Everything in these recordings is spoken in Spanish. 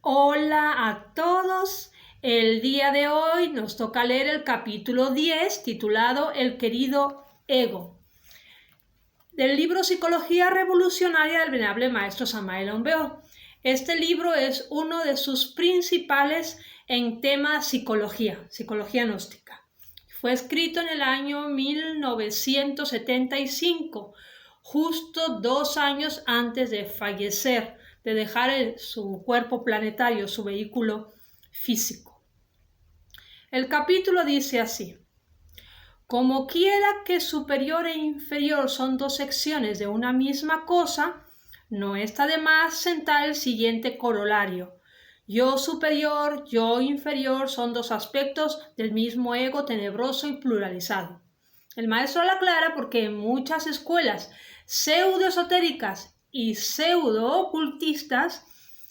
Hola a todos. El día de hoy nos toca leer el capítulo 10 titulado El querido ego, del libro Psicología Revolucionaria del venerable maestro Samael Aun Weor. Este libro es uno de sus principales en tema psicología gnóstica. Fue escrito en el año 1975, justo 2 años antes de fallecer, de dejar su cuerpo planetario, su vehículo físico. El capítulo dice así: como quiera que superior e inferior son dos secciones de una misma cosa, no está de más sentar el siguiente corolario. Yo superior, yo inferior son dos aspectos del mismo ego tenebroso y pluralizado. El maestro lo aclara porque en muchas escuelas pseudoesotéricas y pseudo-ocultistas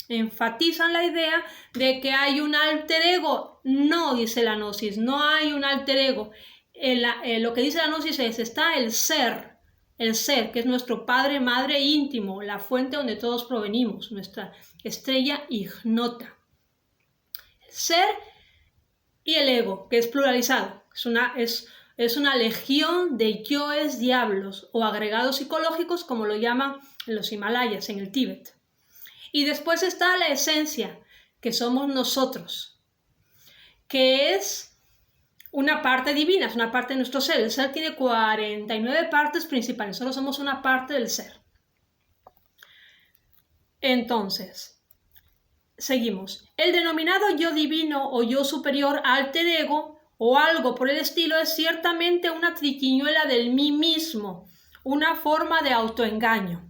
enfatizan la idea de que hay un alter ego. No, dice la gnosis, no hay un alter ego. Lo que dice la gnosis está el ser, que es nuestro padre, madre íntimo, la fuente donde todos provenimos, nuestra estrella ignota. El ser y el ego, que es pluralizado, es una legión de yoes diablos o agregados psicológicos, como lo llaman en los Himalayas, en el Tíbet. Y después está la esencia, que somos nosotros, que es una parte divina, es una parte de nuestro ser. El ser tiene 49 partes principales, solo somos una parte del ser. Entonces, seguimos. El denominado yo divino o yo superior, alter ego o algo por el estilo es ciertamente una triquiñuela del mí mismo, una forma de autoengaño.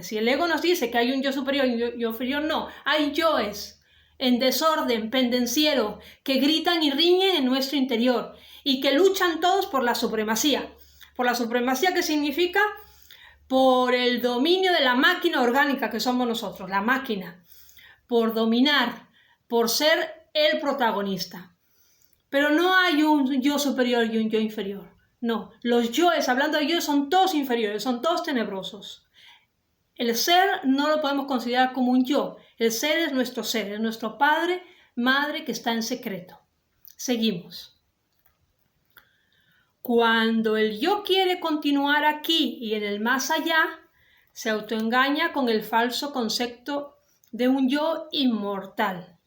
Si el ego nos dice que hay un yo superior y un yo inferior, no, hay yoes en desorden, pendenciero, que gritan y riñen en nuestro interior y que luchan todos por la supremacía. Por la supremacía, ¿qué significa? Por el dominio de la máquina orgánica que somos nosotros, la máquina, por dominar, por ser el protagonista. Pero no hay un yo superior y un yo inferior. No, los yoes, hablando de yoes, son todos inferiores, son todos tenebrosos. El ser no lo podemos considerar como un yo. El ser, es nuestro padre, madre que está en secreto. Seguimos. Cuando el yo quiere continuar aquí y en el más allá, se autoengaña con el falso concepto de un yo inmortal.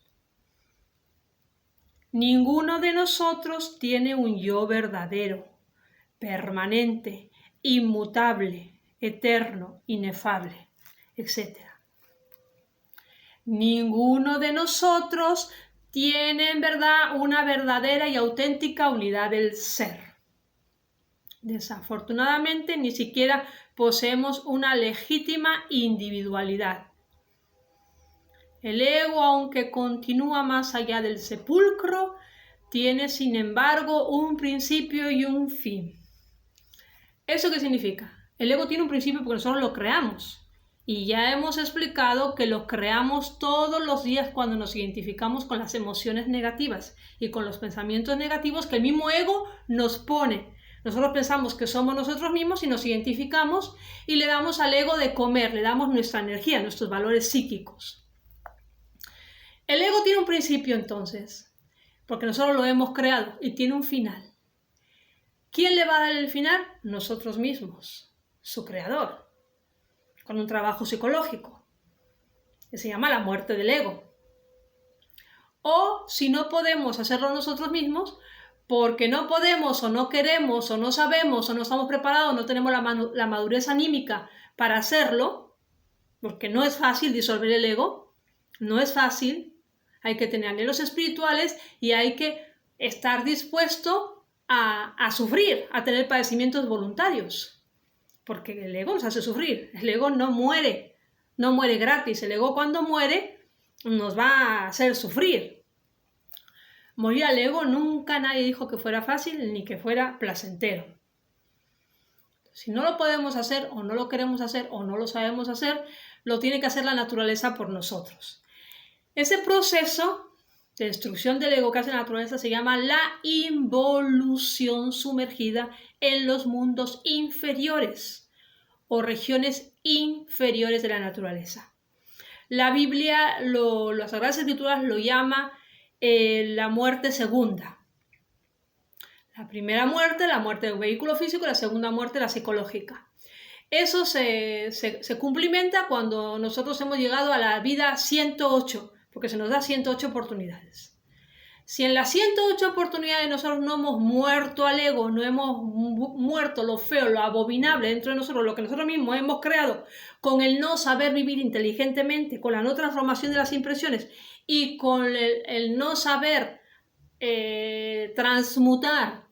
Ninguno de nosotros tiene un yo verdadero, permanente, inmutable, eterno, inefable, etc. Ninguno de nosotros tiene en verdad una verdadera y auténtica unidad del ser. Desafortunadamente, ni siquiera poseemos una legítima individualidad. El ego, aunque continúa más allá del sepulcro, tiene sin embargo un principio y un fin. ¿Eso qué significa? El ego tiene un principio porque nosotros lo creamos. Y ya hemos explicado que lo creamos todos los días cuando nos identificamos con las emociones negativas y con los pensamientos negativos que el mismo ego nos pone. Nosotros pensamos que somos nosotros mismos y nos identificamos y le damos al ego de comer, le damos nuestra energía, nuestros valores psíquicos. El ego tiene un principio entonces, porque nosotros lo hemos creado y tiene un final. ¿Quién le va a dar el final? Nosotros mismos, su creador, con un trabajo psicológico, que se llama la muerte del ego. O si no podemos hacerlo nosotros mismos, porque no podemos o no queremos o no sabemos o no estamos preparados, no tenemos la madurez anímica para hacerlo, porque no es fácil disolver el ego, no es fácil. Hay que tener anhelos espirituales y hay que estar dispuesto a sufrir, a tener padecimientos voluntarios. Porque el ego nos hace sufrir. El ego no muere gratis. El ego cuando muere nos va a hacer sufrir. Morir al ego nunca nadie dijo que fuera fácil ni que fuera placentero. Si no lo podemos hacer o no lo queremos hacer o no lo sabemos hacer, lo tiene que hacer la naturaleza por nosotros. Ese proceso de destrucción del ego que hace la naturaleza se llama la involución sumergida en los mundos inferiores o regiones inferiores de la naturaleza. La Biblia, las Sagradas Escrituras lo llama la muerte segunda. La primera muerte, la muerte del vehículo físico, la segunda muerte, la psicológica. Eso se cumplimenta cuando nosotros hemos llegado a la vida 108, porque se nos da 108 oportunidades. Si en las 108 oportunidades nosotros no hemos muerto al ego, no hemos muerto lo feo, lo abominable dentro de nosotros, lo que nosotros mismos hemos creado, con el no saber vivir inteligentemente, con la no transformación de las impresiones y con el no saber transmutar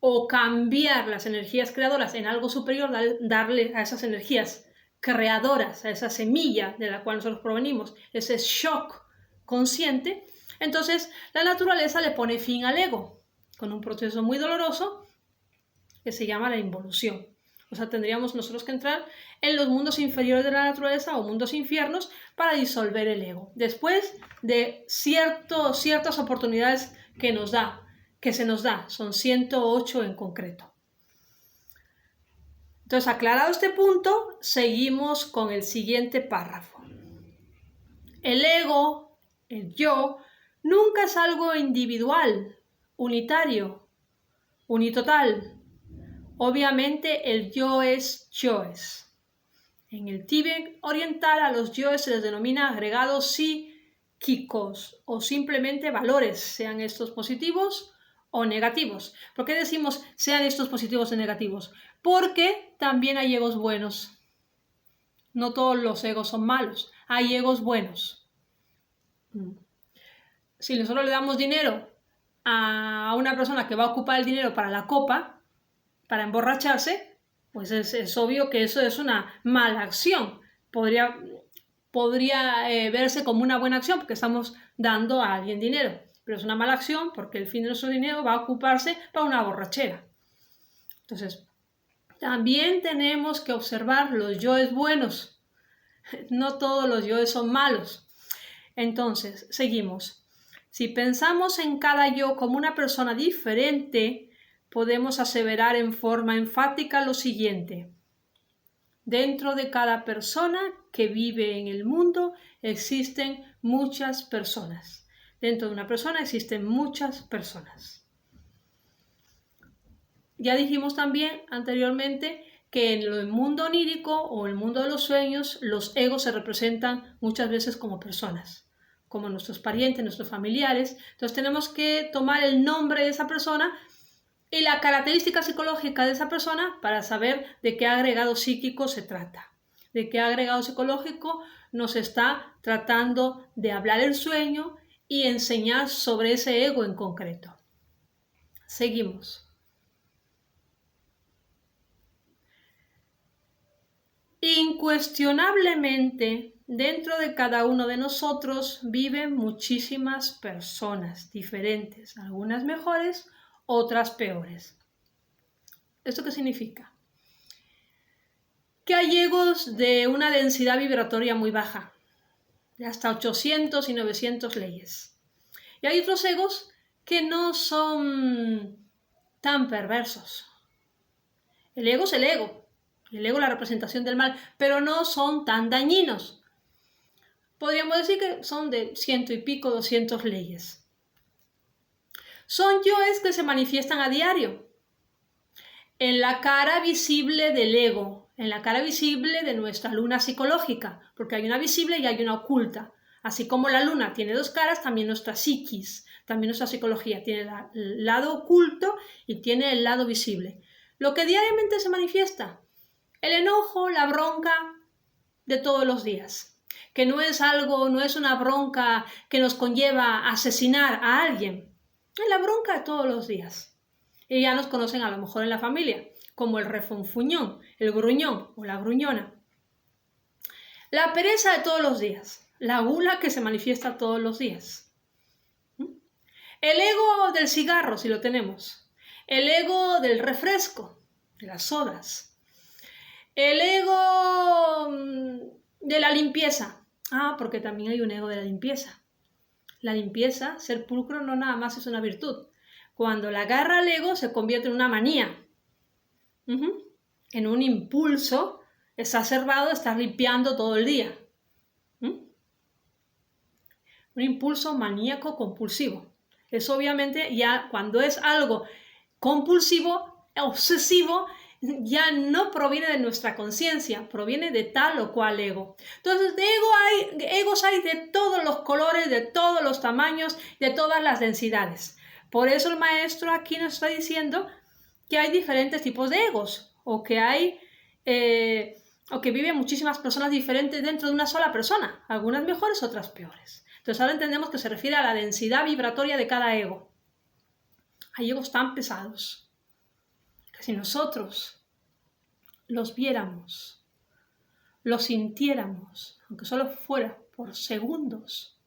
o cambiar las energías creadoras en algo superior, darle a esas energías creadoras, a esa semilla de la cual nosotros provenimos, ese shock consciente, entonces la naturaleza le pone fin al ego con un proceso muy doloroso que se llama la involución. O sea, tendríamos nosotros que entrar en los mundos inferiores de la naturaleza o mundos infiernos para disolver el ego. Después de ciertas oportunidades que se nos da, son 108 en concreto. Entonces, aclarado este punto, seguimos con el siguiente párrafo. El ego, el yo, nunca es algo individual, unitario, unitotal. Obviamente el yo es yoes. En el Tíbet oriental a los yoes se les denomina agregados psíquicos o simplemente valores, sean estos positivos o negativos. ¿Por qué decimos sean estos positivos o negativos? Porque también hay egos buenos. No todos los egos son malos, hay egos buenos. Si nosotros le damos dinero a una persona que va a ocupar el dinero para la copa, para emborracharse, pues es obvio que eso es una mala acción. Podría verse como una buena acción porque estamos dando a alguien dinero, pero es una mala acción porque el fin de nuestro dinero va a ocuparse para una borrachera. Entonces, también tenemos que observar los yoes buenos. No todos los yoes son malos. Entonces, seguimos. Si pensamos en cada yo como una persona diferente, podemos aseverar en forma enfática lo siguiente. Dentro de cada persona que vive en el mundo existen muchas personas. Dentro de una persona existen muchas personas. Ya dijimos también anteriormente que en el mundo onírico o el mundo de los sueños, los egos se representan muchas veces como personas, como nuestros parientes, nuestros familiares. Entonces tenemos que tomar el nombre de esa persona y la característica psicológica de esa persona para saber de qué agregado psíquico se trata, de qué agregado psicológico nos está tratando de hablar el sueño y enseñar sobre ese ego en concreto. Seguimos. Incuestionablemente, dentro de cada uno de nosotros viven muchísimas personas diferentes, algunas mejores, otras peores. ¿Esto qué significa? Que hay egos de una densidad vibratoria muy baja, de hasta 800 y 900 leyes. Y hay otros egos que no son tan perversos. El ego es el ego. El ego es la representación del mal, pero no son tan dañinos. Podríamos decir que son de 100 y pico, 200 leyes. Son yoes que se manifiestan a diario en la cara visible del ego, en la cara visible de nuestra luna psicológica, porque hay una visible y hay una oculta. Así como la luna tiene dos caras, también nuestra psiquis, también nuestra psicología tiene el lado oculto y tiene el lado visible. Lo que diariamente se manifiesta, el enojo, la bronca de todos los días, que no es una bronca que nos conlleva a asesinar a alguien, es la bronca de todos los días. Y ya nos conocen a lo mejor en la familia, como el refunfuñón, el gruñón o la gruñona. La pereza de todos los días, la gula que se manifiesta todos los días. El ego del cigarro, si lo tenemos. El ego del refresco, de las sodas. El ego de la limpieza. Porque también hay un ego de la limpieza. La limpieza, ser pulcro, no nada más es una virtud. Cuando la agarra al ego se convierte en una manía. En un impulso exacerbado de estar limpiando todo el día. un impulso maníaco compulsivo. Es obviamente ya cuando es algo compulsivo, obsesivo, ya no proviene de nuestra conciencia, proviene de tal o cual ego. Entonces, egos hay de todos los colores, de todos los tamaños, de todas las densidades. Por eso el maestro aquí nos está diciendo que hay diferentes tipos de egos, o que viven muchísimas personas diferentes dentro de una sola persona, algunas mejores, otras peores. Entonces ahora entendemos que se refiere a la densidad vibratoria de cada ego. Hay egos tan pesados que si nosotros los viéramos, los sintiéramos, aunque solo fuera por segundos,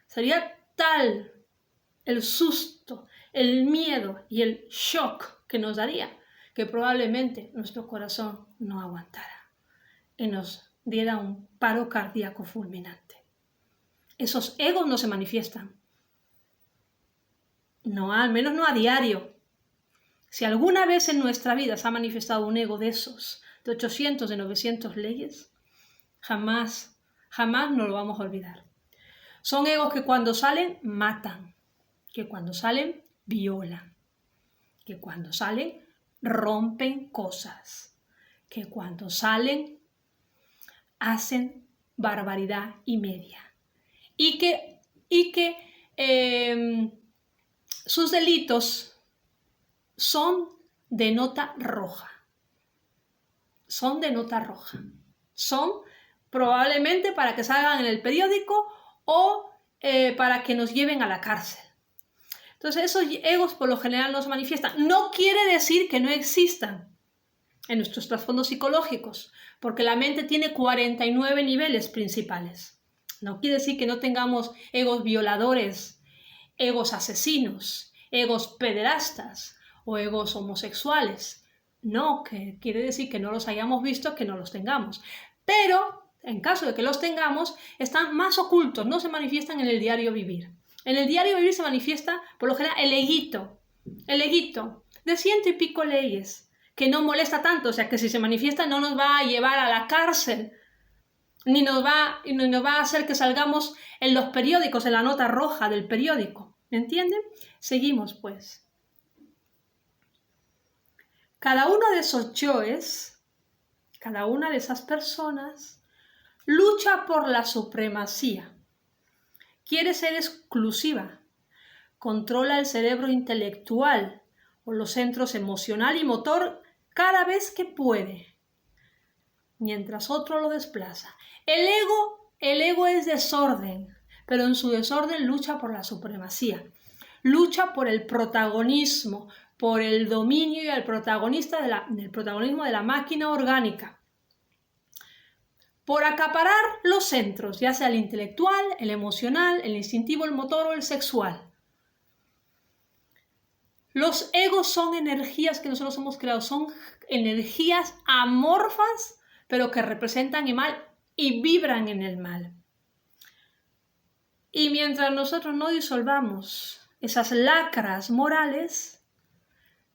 sería tal el susto, el miedo y el shock que nos daría que probablemente nuestro corazón no aguantara y nos diera un paro cardíaco fulminante. Esos egos no se manifiestan. No, al menos no a diario. Si alguna vez en nuestra vida se ha manifestado un ego de esos, de 800, de 900 leyes, jamás nos lo vamos a olvidar. Son egos que cuando salen matan, que cuando salen violan, que cuando salen rompen cosas, que cuando salen hacen barbaridad y media. Y que sus delitos son de nota roja. Son de nota roja. Son probablemente para que salgan en el periódico o para que nos lleven a la cárcel. Entonces esos egos por lo general no se manifiestan. No quiere decir que no existan en nuestros trasfondos psicológicos, porque la mente tiene 49 niveles principales. No quiere decir que no tengamos egos violadores, egos asesinos, egos pederastas o egos homosexuales. No, que quiere decir que no los hayamos visto, que no los tengamos. Pero, en caso de que los tengamos, están más ocultos, no se manifiestan en el diario vivir. En el diario vivir se manifiesta, por lo general, el eguito de 100 y pico leyes, que no molesta tanto, o sea que si se manifiesta no nos va a llevar a la cárcel, ni nos va a hacer que salgamos en los periódicos, en la nota roja del periódico. ¿Me entienden? Seguimos, pues. Cada uno de esos yoes, cada una de esas personas, lucha por la supremacía. Quiere ser exclusiva. Controla el cerebro intelectual o los centros emocional y motor cada vez que puede, mientras otro lo desplaza. El ego es desorden, pero en su desorden lucha por la supremacía. Lucha por el protagonismo, por el dominio y el protagonismo de la máquina orgánica. Por acaparar los centros, ya sea el intelectual, el emocional, el instintivo, el motor o el sexual. Los egos son energías que nosotros hemos creado, son energías amorfas, pero que representan el mal y vibran en el mal. Y mientras nosotros no disolvamos esas lacras morales,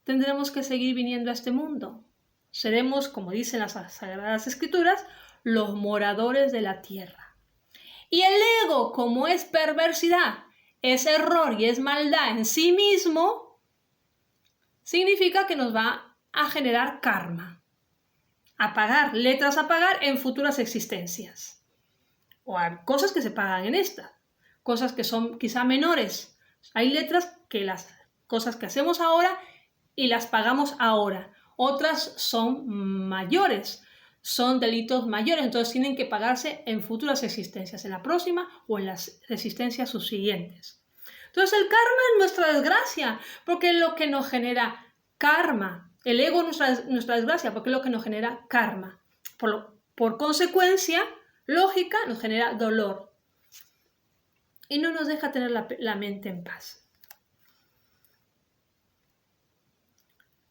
tendremos que seguir viniendo a este mundo. Seremos, como dicen las Sagradas Escrituras, los moradores de la tierra. Y el ego, como es perversidad, es error y es maldad en sí mismo, significa que nos va a generar karma, a pagar, letras a pagar en futuras existencias. O hay cosas que se pagan en esta, cosas que son quizá menores. Hay letras que las cosas que hacemos ahora y las pagamos ahora. Otras son mayores, son delitos mayores, entonces tienen que pagarse en futuras existencias, en la próxima o en las existencias subsiguientes. Entonces el karma es nuestra desgracia, porque es lo que nos genera karma. El ego es nuestra desgracia, porque es lo que nos genera karma. Por consecuencia lógica, nos genera dolor y no nos deja tener la mente en paz.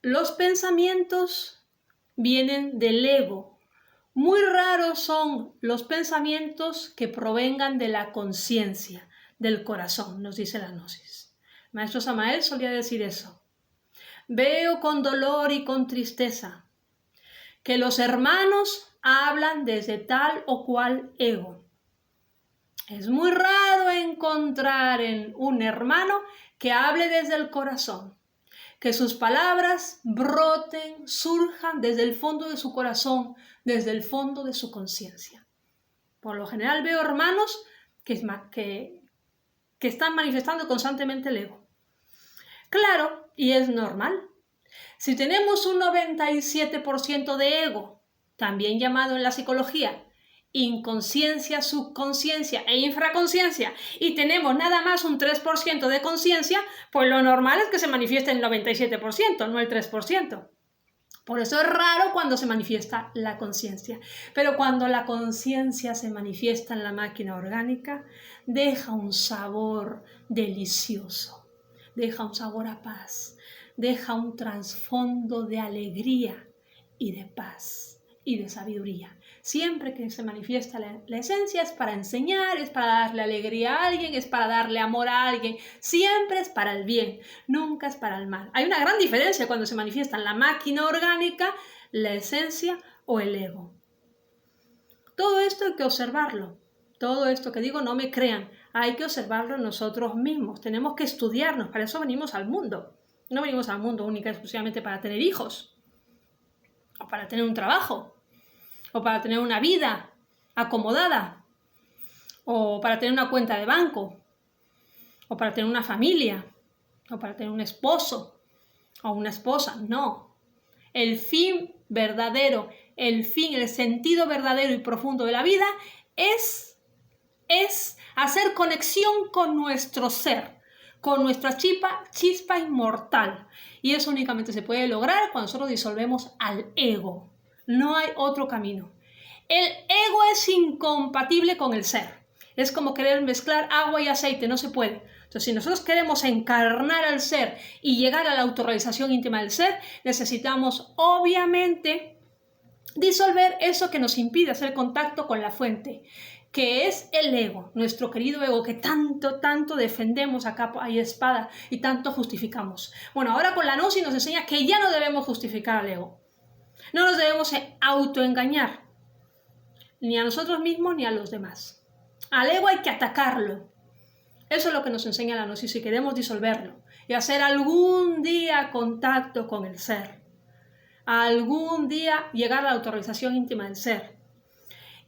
Los pensamientos vienen del ego. Muy raros son los pensamientos que provengan de la conciencia, del corazón, nos dice la Gnosis. Maestro Samael solía decir eso. Veo con dolor y con tristeza que los hermanos hablan desde tal o cual ego. Es muy raro encontrar en un hermano que hable desde el corazón, que sus palabras broten, surjan desde el fondo de su corazón, desde el fondo de su conciencia. Por lo general veo hermanos que están manifestando constantemente el ego. Claro, y es normal. Si tenemos un 97% de ego, también llamado en la psicología inconsciencia, subconsciencia e infraconsciencia, y tenemos nada más un 3% de conciencia, pues lo normal es que se manifieste el 97%, no el 3%. Por eso es raro cuando se manifiesta la conciencia. Pero cuando la conciencia se manifiesta en la máquina orgánica, deja un sabor delicioso, deja un sabor a paz, deja un trasfondo de alegría y de paz y de sabiduría. Siempre que se manifiesta la esencia es para enseñar, es para darle alegría a alguien, es para darle amor a alguien. Siempre es para el bien, nunca es para el mal. Hay una gran diferencia cuando se manifiesta en la máquina orgánica, la esencia o el ego. Todo esto hay que observarlo. Todo esto que digo, no me crean. Hay que observarlo nosotros mismos. Tenemos que estudiarnos. Para eso venimos al mundo. No venimos al mundo única y exclusivamente para tener hijos o para tener un trabajo, o para tener una vida acomodada, o para tener una cuenta de banco, o para tener una familia, o para tener un esposo o una esposa. No. El fin verdadero, el sentido verdadero y profundo de la vida es hacer conexión con nuestro ser, con nuestra chispa inmortal. Y eso únicamente se puede lograr cuando nosotros disolvemos al ego. No hay otro camino. El ego es incompatible con el ser. Es como querer mezclar agua y aceite, no se puede. Entonces, si nosotros queremos encarnar al ser y llegar a la autorrealización íntima del ser, necesitamos, obviamente, disolver eso que nos impide hacer contacto con la fuente, que es el ego, nuestro querido ego que tanto defendemos a capa y espada y tanto justificamos. Bueno, ahora con la gnosis nos enseña que ya no debemos justificar al ego. No nos debemos autoengañar, ni a nosotros mismos ni a los demás. Al ego hay que atacarlo. Eso es lo que nos enseña la gnosis si queremos disolverlo y hacer algún día contacto con el ser. Algún día llegar a la autorrealización íntima del ser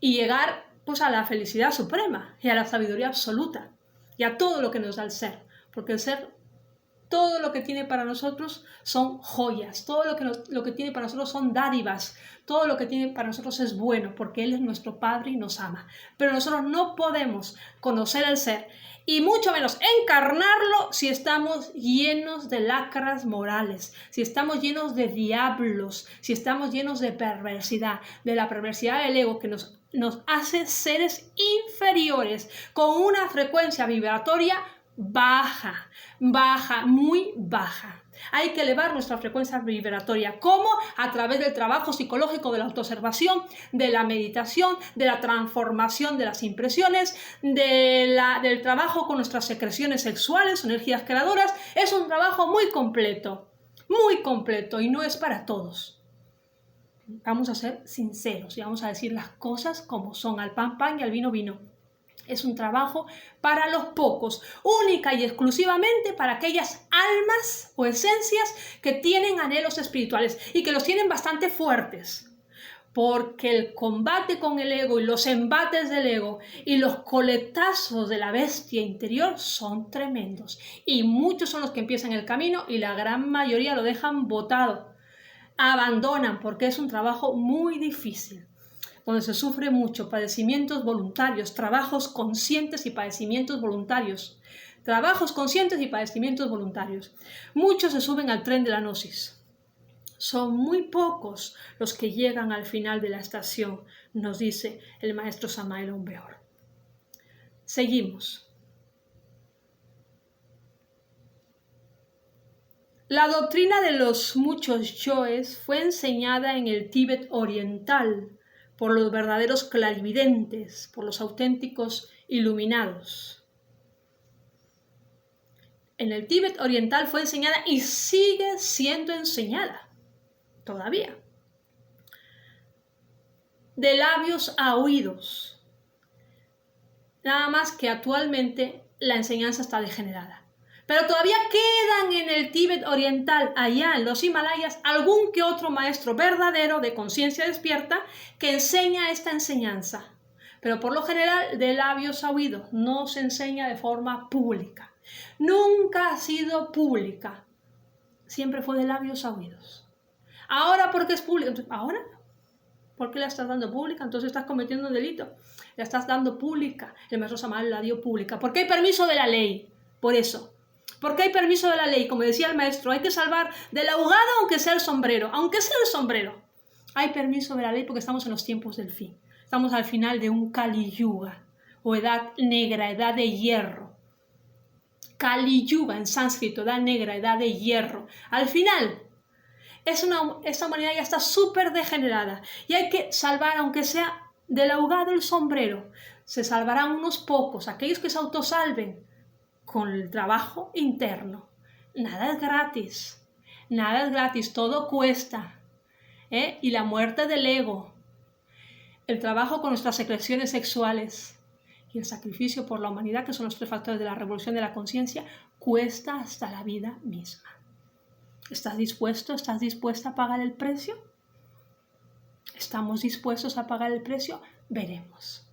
y llegar pues a la felicidad suprema y a la sabiduría absoluta y a todo lo que nos da el ser, porque el ser, todo lo que tiene para nosotros son joyas, todo lo que tiene para nosotros son dádivas, todo lo que tiene para nosotros es bueno, porque Él es nuestro Padre y nos ama. Pero nosotros no podemos conocer el ser y mucho menos encarnarlo si estamos llenos de lacras morales, si estamos llenos de diablos, si estamos llenos de perversidad, de la perversidad del ego que nos hace seres inferiores con una frecuencia vibratoria baja, muy baja. Hay que elevar nuestra frecuencia vibratoria. ¿Cómo? A través del trabajo psicológico, de la autoobservación, de la meditación, de la transformación de las impresiones, del trabajo con nuestras secreciones sexuales, energías creadoras. Es un trabajo muy completo y no es para todos. Vamos a ser sinceros y vamos a decir las cosas como son, al pan pan y al vino vino. Es un trabajo para los pocos, única y exclusivamente para aquellas almas o esencias que tienen anhelos espirituales y que los tienen bastante fuertes. Porque el combate con el ego y los embates del ego y los coletazos de la bestia interior son tremendos. Y muchos son los que empiezan el camino y la gran mayoría lo dejan botado. Abandonan porque es un trabajo muy difícil, donde se sufre mucho, padecimientos voluntarios, trabajos conscientes y padecimientos voluntarios. Trabajos conscientes y padecimientos voluntarios. Muchos se suben al tren de la gnosis. Son muy pocos los que llegan al final de la estación, nos dice el maestro Samael Aun Weor. Seguimos. La doctrina de los muchos yoes fue enseñada en el Tíbet oriental por los verdaderos clarividentes, por los auténticos iluminados. En el Tíbet oriental fue enseñada y sigue siendo enseñada todavía. De labios a oídos. Nada más que actualmente la enseñanza está degenerada. Pero todavía quedan en el Tíbet oriental, allá en los Himalayas, algún que otro maestro verdadero de conciencia despierta que enseña esta enseñanza. Pero por lo general de labios a oídos, no se enseña de forma pública. Nunca ha sido pública, siempre fue de labios a oídos. Ahora, ¿por qué es pública? ¿Ahora? ¿Por qué la estás dando pública? Entonces estás cometiendo un delito. La estás dando pública. El maestro Samael la dio pública. ¿Por qué hay permiso de la ley? Por eso. ¿Por qué hay permiso de la ley? Como decía el maestro, hay que salvar del ahogado aunque sea el sombrero. Aunque sea el sombrero. Hay permiso de la ley porque estamos en los tiempos del fin. Estamos al final de un Kali Yuga, o edad negra, edad de hierro. Kali Yuga en sánscrito, edad negra, edad de hierro. Al final, esta humanidad ya está súper degenerada y hay que salvar, aunque sea del ahogado el sombrero. Se salvarán unos pocos, aquellos que se autosalven con el trabajo interno. Nada es gratis, todo cuesta. Y la muerte del ego, el trabajo con nuestras secreciones sexuales y el sacrificio por la humanidad, que son los 3 factores de la revolución de la conciencia, cuesta hasta la vida misma. ¿Estás dispuesta a pagar el precio? ¿Estamos dispuestos a pagar el precio? Veremos.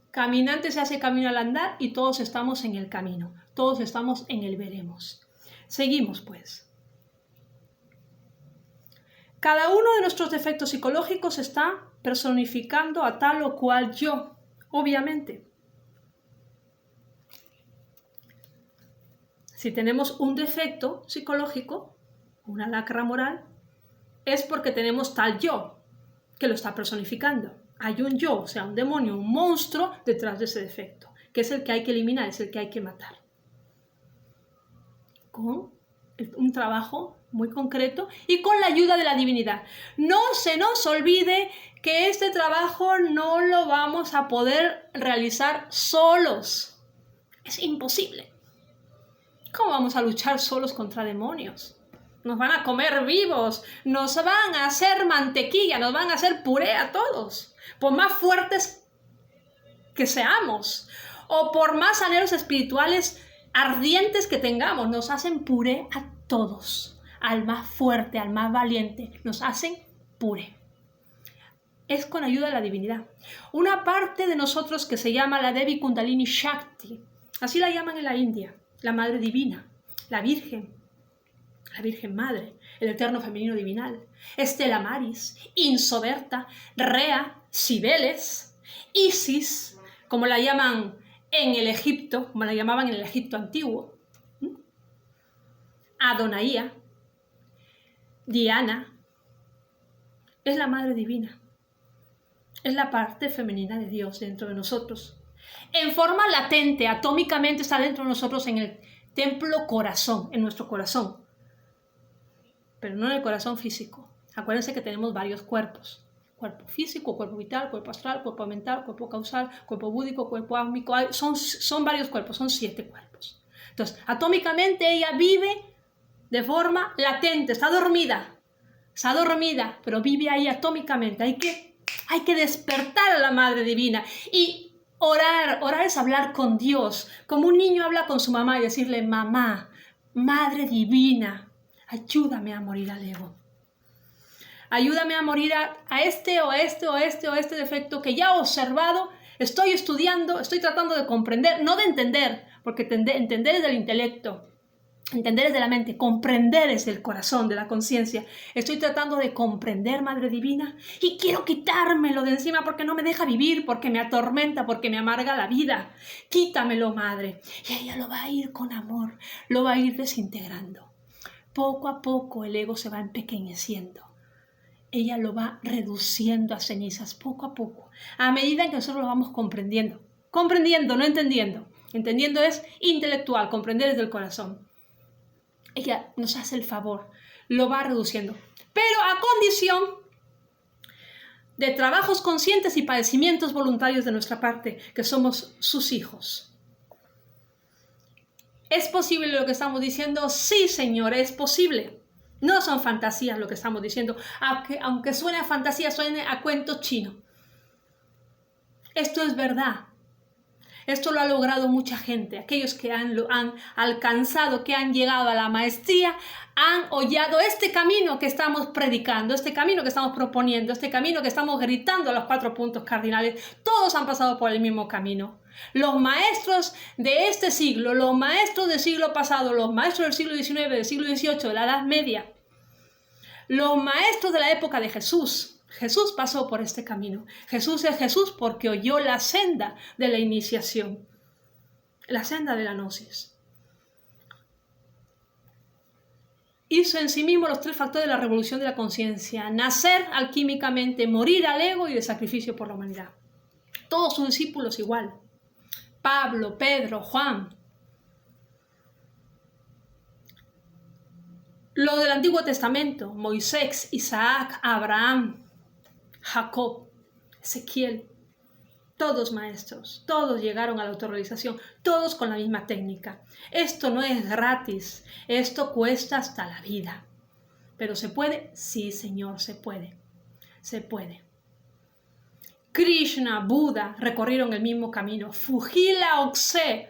Caminante se hace camino al andar y todos estamos en el camino. Todos estamos en el veremos. Seguimos pues. Cada uno de nuestros defectos psicológicos está personificando a tal o cual yo, obviamente. Si tenemos un defecto psicológico, una lacra moral, es porque tenemos tal yo que lo está personificando. Hay un yo, o sea, un demonio, un monstruo detrás de ese defecto, que es el que hay que eliminar, es el que hay que matar. Con un trabajo muy concreto y con la ayuda de la divinidad. No se nos olvide que este trabajo no lo vamos a poder realizar solos. Es imposible. ¿Cómo vamos a luchar solos contra demonios? Nos van a comer vivos, nos van a hacer mantequilla, nos van a hacer puré a todos. Por más fuertes que seamos, o por más anhelos espirituales ardientes que tengamos, nos hacen puré a todos. Al más fuerte, al más valiente, nos hacen puré. Es con ayuda de la divinidad. Una parte de nosotros que se llama la Devi Kundalini Shakti, así la llaman en la India, la Madre Divina, la Virgen Madre, el Eterno Femenino Divinal, Estela Maris, Insoberta, Rea, Cibeles, Isis, como la llaman en el Egipto, como la llamaban en el Egipto antiguo, Adonaía, Diana, es la Madre Divina, es la parte femenina de Dios dentro de nosotros. En forma latente, atómicamente está dentro de nosotros en el templo corazón, en nuestro corazón, pero no en el corazón físico. Acuérdense que tenemos varios cuerpos. Cuerpo físico, cuerpo vital, cuerpo astral, cuerpo mental, cuerpo causal, cuerpo búdico, cuerpo ámico. Son varios cuerpos, son 7 cuerpos. Entonces, atómicamente ella vive de forma latente, está dormida, pero vive ahí atómicamente. Hay que despertar a la Madre Divina y orar es hablar con Dios, como un niño habla con su mamá y decirle: mamá, Madre Divina, ayúdame a morir al ego. Ayúdame a morir a este defecto que ya he observado, estoy estudiando, estoy tratando de comprender, no de entender, porque entender es del intelecto, entender es de la mente, comprender es del corazón, de la conciencia. Estoy tratando de comprender, Madre Divina, y quiero quitármelo de encima porque no me deja vivir, porque me atormenta, porque me amarga la vida. Quítamelo, Madre. Y ella lo va a ir con amor, lo va a ir desintegrando. Poco a poco el ego se va empequeñeciendo. Ella lo va reduciendo a cenizas, poco a poco, a medida que nosotros lo vamos comprendiendo. Comprendiendo, no entendiendo. Entendiendo es intelectual, comprender es del corazón. Ella nos hace el favor, lo va reduciendo, pero a condición de trabajos conscientes y padecimientos voluntarios de nuestra parte, que somos sus hijos. ¿Es posible lo que estamos diciendo? Sí, Señor, es posible. No son fantasías lo que estamos diciendo, aunque suene a fantasía, suene a cuento chino. Esto es verdad. Esto lo ha logrado mucha gente. Aquellos que lo han alcanzado, que han llegado a la maestría, han hollado este camino que estamos predicando, este camino que estamos proponiendo, este camino que estamos gritando a los 4 puntos cardinales. Todos han pasado por el mismo camino. Los maestros de este siglo, los maestros del siglo pasado, los maestros del siglo XIX, del siglo XVIII, de la Edad Media, los maestros de la época de Jesús. Jesús pasó por este camino. Jesús es Jesús porque oyó la senda de la iniciación, la senda de la gnosis. Hizo en sí mismo los 3 factores de la revolución de la conciencia: nacer alquímicamente, morir al ego y de sacrificio por la humanidad. Todos sus discípulos igual. Pablo, Pedro, Juan. Lo del Antiguo Testamento: Moisés, Isaac, Abraham, Jacob, Ezequiel. Todos maestros, todos llegaron a la autorrealización, todos con la misma técnica. Esto no es gratis, esto cuesta hasta la vida. ¿Pero se puede? Sí, Señor, se puede. Se puede. Krishna, Buda recorrieron el mismo camino. Fujila Oxe,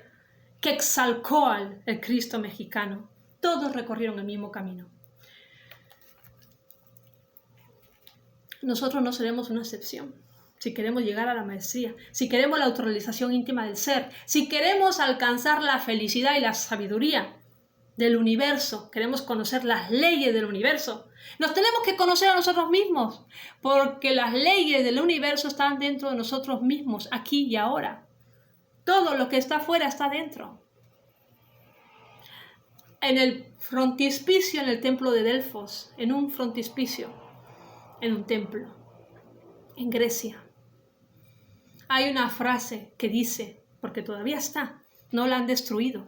Quetzalcóatl, el Cristo mexicano. Todos recorrieron el mismo camino. Nosotros no seremos una excepción. Si queremos llegar a la maestría, si queremos la autorrealización íntima del ser, si queremos alcanzar la felicidad y la sabiduría del universo, queremos conocer las leyes del universo, nos tenemos que conocer a nosotros mismos, porque las leyes del universo están dentro de nosotros mismos, aquí y ahora. Todo lo que está afuera está dentro. En el frontispicio, en el templo de Delfos, en un frontispicio, en un templo, en Grecia, hay una frase que dice, porque todavía está, no la han destruido: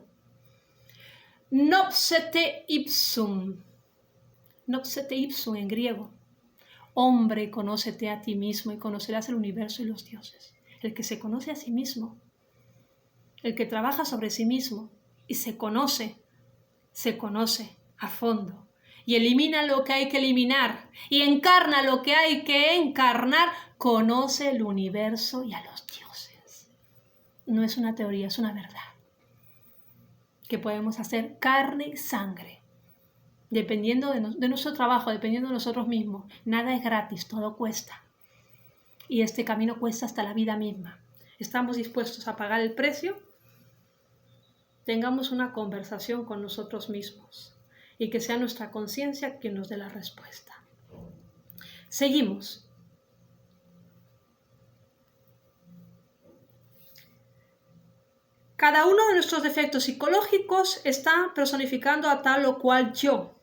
Nopsete ipsum. Nopsete ipsum en griego. Hombre, conócete a ti mismo y conocerás el universo y los dioses. El que se conoce a sí mismo, el que trabaja sobre sí mismo y se conoce a fondo y elimina lo que hay que eliminar y encarna lo que hay que encarnar, conoce el universo y a los dioses. No es una teoría, es una verdad que podemos hacer carne y sangre, dependiendo de nuestro trabajo, dependiendo de nosotros mismos. Nada es gratis, todo cuesta. Y este camino cuesta hasta la vida misma. ¿Estamos dispuestos a pagar el precio? Tengamos una conversación con nosotros mismos y que sea nuestra conciencia quien nos dé la respuesta. Seguimos. Cada uno de nuestros defectos psicológicos está personificando a tal o cual yo.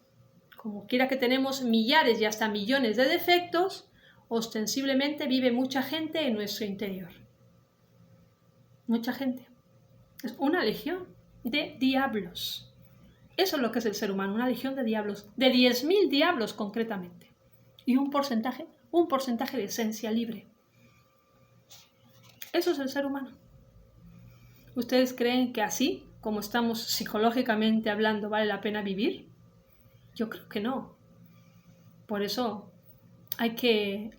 Como quiera que tenemos millares y hasta millones de defectos, ostensiblemente vive mucha gente en nuestro interior. Mucha gente. Es una legión de diablos. Eso es lo que es el ser humano, una legión de diablos, de 10.000 diablos concretamente. Y un porcentaje de esencia libre. Eso es el ser humano. ¿Ustedes creen que así, como estamos psicológicamente hablando, vale la pena vivir? Yo creo que no. Por eso hay que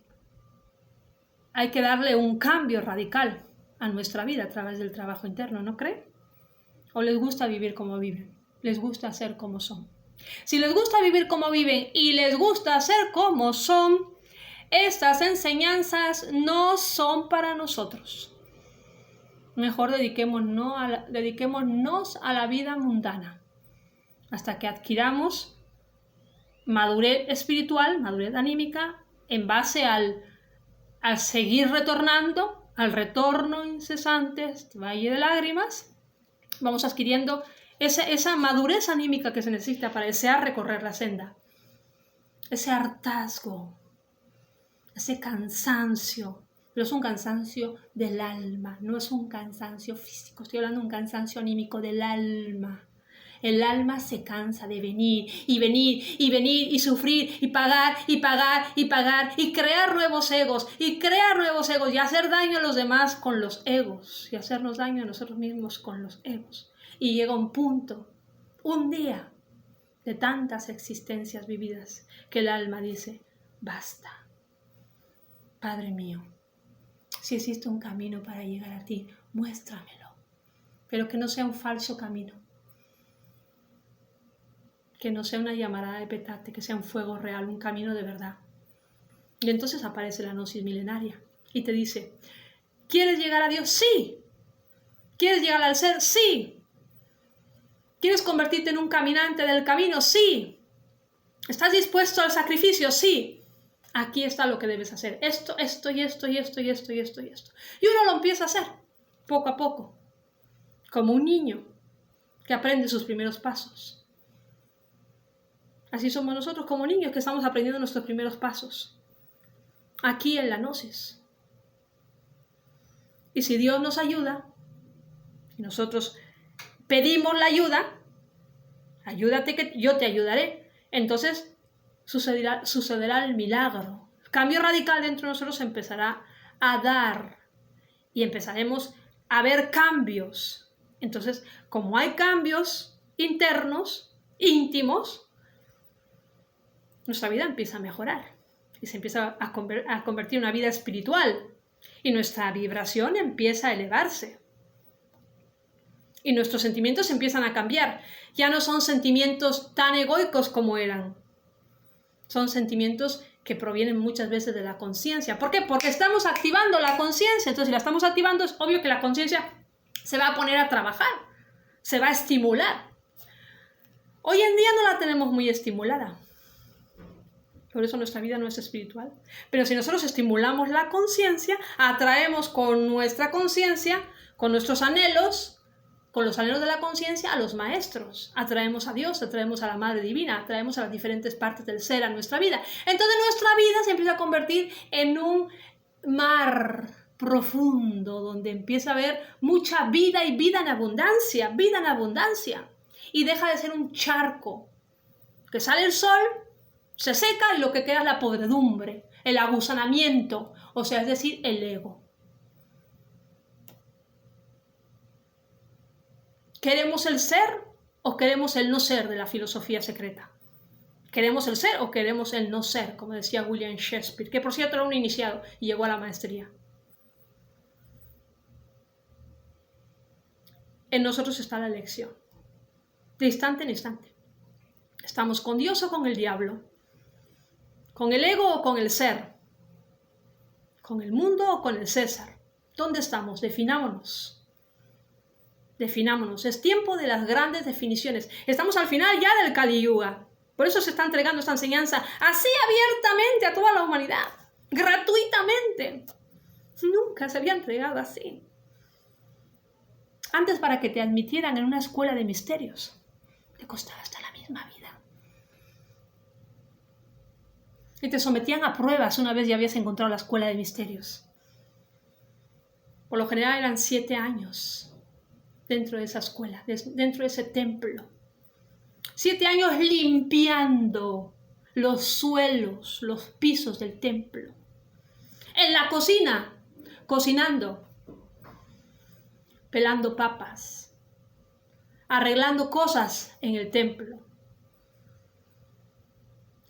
darle un cambio radical a nuestra vida a través del trabajo interno, ¿no creen? ¿O les gusta vivir como viven? ¿Les gusta ser como son? Si les gusta vivir como viven y les gusta ser como son, estas enseñanzas no son para nosotros. Mejor dediquémonos a la vida mundana hasta que adquiramos madurez espiritual, madurez anímica, en base al seguir retornando, al retorno incesante, este valle de lágrimas. Vamos adquiriendo esa madurez anímica que se necesita para desear recorrer la senda. Ese hartazgo, ese cansancio. Pero es un cansancio del alma, no es un cansancio físico. Estoy hablando de un cansancio anímico del alma. El alma se cansa de venir y sufrir y pagar y crear nuevos egos y hacer daño a los demás con los egos y hacernos daño a nosotros mismos con los egos. Y llega un punto, un día de tantas existencias vividas que el alma dice: basta, Padre mío. Si existe un camino para llegar a ti, muéstramelo. pero que no sea un falso camino, que no sea una llamarada de petate, que sea un fuego real, un camino de verdad. Y entonces aparece la gnosis milenaria y te dice, ¿quieres llegar a Dios? Sí. ¿Quieres llegar al ser? Sí. ¿Quieres convertirte en un caminante del camino? Sí. ¿Estás dispuesto al sacrificio? Sí. Aquí está lo que debes hacer. Esto, esto y esto y esto y esto y esto y esto. Y uno lo empieza a hacer, poco a poco, como un niño que aprende sus primeros pasos. Así somos nosotros como niños que estamos aprendiendo nuestros primeros pasos. Aquí en la gnosis. Y si Dios nos ayuda, y nosotros pedimos la ayuda, ayúdate que yo te ayudaré, entonces sucederá el milagro. El cambio radical dentro de nosotros empezará a dar y empezaremos a ver cambios. Entonces, como hay cambios internos, íntimos, nuestra vida empieza a mejorar y se empieza a convertir en una vida espiritual y nuestra vibración empieza a elevarse. Y nuestros sentimientos empiezan a cambiar. Ya no son sentimientos tan egoicos como eran. Son sentimientos que provienen muchas veces de la conciencia. ¿Por qué? Porque estamos activando la conciencia. Entonces, si la estamos activando, es obvio que la conciencia se va a poner a trabajar. Se va a estimular. Hoy en día no la tenemos muy estimulada. Por eso nuestra vida no es espiritual. Pero si nosotros estimulamos la conciencia, atraemos con nuestra conciencia, con nuestros anhelos, con los anhelos de la conciencia, a los maestros. Atraemos a Dios, atraemos a la Madre Divina, atraemos a las diferentes partes del ser a nuestra vida. Entonces nuestra vida se empieza a convertir en un mar profundo, donde empieza a haber mucha vida y vida en abundancia, y deja de ser un charco, que sale el sol, se seca y lo que queda es la podredumbre, el agusanamiento, o sea, es decir, el ego. ¿Queremos el ser o queremos el no ser de la filosofía secreta? ¿Queremos el ser o queremos el no ser, como decía William Shakespeare, que por cierto era un iniciado y llegó a la maestría? En nosotros está la elección, de instante en instante. ¿Estamos con Dios o con el diablo? ¿Con el ego o con el ser? ¿Con el mundo o con el César? ¿Dónde estamos? Definámonos. Definámonos. Es tiempo de las grandes definiciones. Estamos al final ya del Kali Yuga. Por eso se está entregando esta enseñanza así abiertamente a toda la humanidad. Gratuitamente. Nunca se había entregado así. Antes, para que te admitieran en una escuela de misterios, te costaba hasta la misma vida. Y te sometían a pruebas una vez ya habías encontrado la escuela de misterios. Por lo general eran 7 años dentro de esa escuela, dentro de ese templo. 7 años limpiando los suelos, los pisos del templo. En la cocina, cocinando, pelando papas, arreglando cosas en el templo,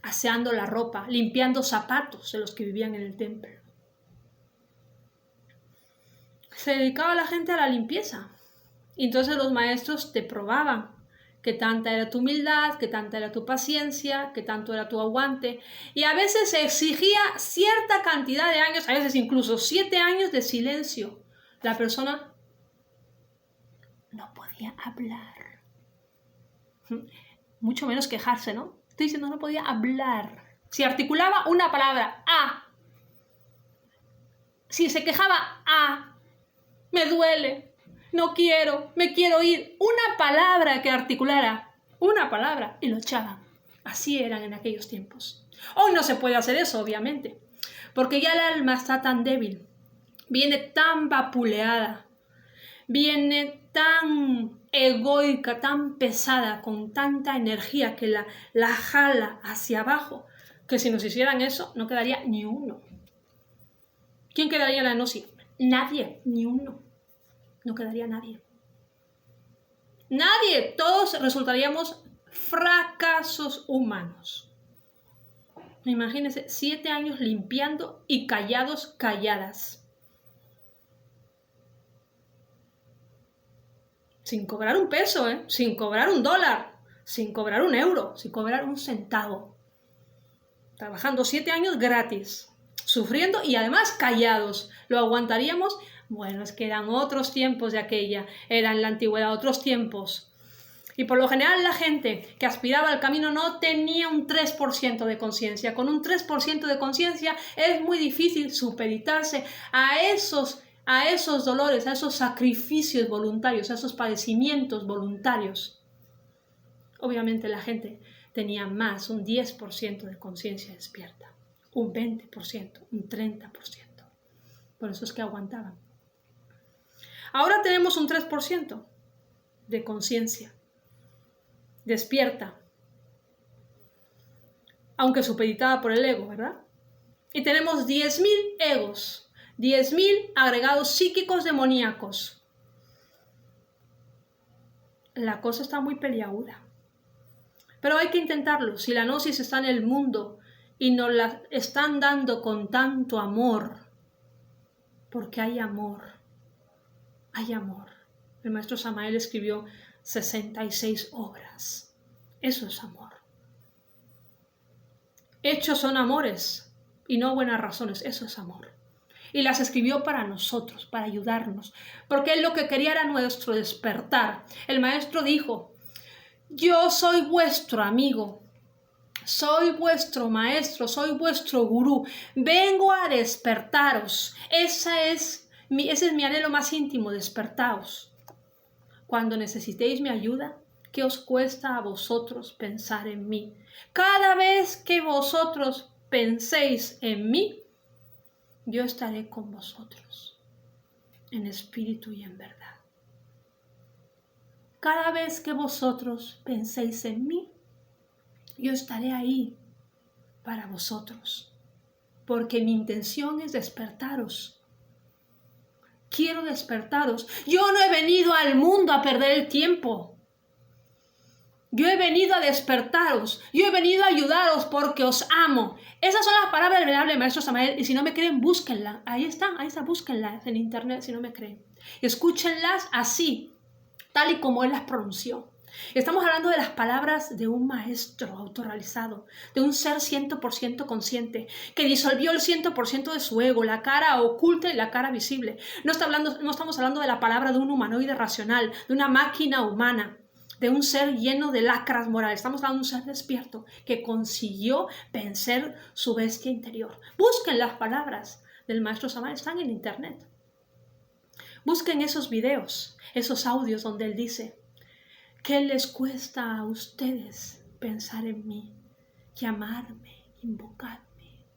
aseando la ropa, limpiando zapatos de los que vivían en el templo. Se dedicaba la gente a la limpieza. Y entonces los maestros te probaban qué tanta era tu humildad, qué tanta era tu paciencia, qué tanto era tu aguante. Y a veces se exigía cierta cantidad de años, a veces incluso 7 años de silencio. La persona no podía hablar. Mucho menos quejarse, ¿no? Estoy diciendo no podía hablar. Si articulaba una palabra, A. Si se quejaba, A. Me duele. No quiero, me quiero ir. Una palabra que articulara, una palabra, y lo echaban. Así eran en aquellos tiempos. Hoy no se puede hacer eso, obviamente, porque ya el alma está tan débil, viene tan vapuleada, viene tan egoica, tan pesada, con tanta energía que la jala hacia abajo, que si nos hicieran eso, no quedaría ni uno. ¿Quién quedaría en la gnosis? Nadie, ni uno. No quedaría nadie. Nadie. Todos resultaríamos fracasos humanos. Imagínense, 7 años limpiando y callados, calladas. sin cobrar un peso, sin cobrar un dólar, sin cobrar un euro, sin cobrar un centavo. Trabajando 7 años gratis, sufriendo y además callados. ¿Lo aguantaríamos? Bueno, es que eran otros tiempos de aquella, eran la antigüedad, otros tiempos. Y por lo general la gente que aspiraba al camino no tenía un 3% de conciencia. Con un 3% de conciencia es muy difícil supeditarse a esos dolores, a esos sacrificios voluntarios, a esos padecimientos voluntarios. Obviamente la gente tenía más, un 10% de conciencia despierta, un 20%, un 30%. Por eso es que aguantaban. Ahora tenemos un 3% de conciencia despierta, aunque supeditada por el ego, ¿verdad? Y tenemos 10.000 egos, 10.000 agregados psíquicos demoníacos. La cosa está muy peliaguda. Pero hay que intentarlo. Si la gnosis está en el mundo y nos la están dando con tanto amor, porque hay amor, hay amor. El maestro Samael escribió 66 obras. Eso es amor. Hechos son amores y no buenas razones. Eso es amor. Y las escribió para nosotros, para ayudarnos, porque él lo que quería era nuestro despertar. El maestro dijo: yo soy vuestro amigo, soy vuestro maestro, soy vuestro gurú, vengo a despertaros. Ese es mi anhelo más íntimo, despertaos. Cuando necesitéis mi ayuda, ¿qué os cuesta a vosotros pensar en mí? Cada vez que vosotros penséis en mí, yo estaré con vosotros, en espíritu y en verdad. Cada vez que vosotros penséis en mí, yo estaré ahí para vosotros, porque mi intención es despertaros. Quiero despertaros. Yo no he venido al mundo a perder el tiempo. Yo he venido a despertaros. Yo he venido a ayudaros porque os amo. Esas son las palabras del venerable maestro Samael. Y si no me creen, búsquenlas. Ahí está, búsquenlas en internet si no me creen. Escúchenlas así, tal y como él las pronunció. Estamos hablando de las palabras de un maestro autorrealizado, de un ser 100% consciente, que disolvió el 100% de su ego, la cara oculta y la cara visible. No estamos hablando de la palabra de un humanoide racional, de una máquina humana, de un ser lleno de lacras morales. Estamos hablando de un ser despierto que consiguió vencer su bestia interior. Busquen las palabras del maestro Samael, están en internet. Busquen esos videos, esos audios donde él dice: ¿qué les cuesta a ustedes pensar en mí, llamarme, invocarme?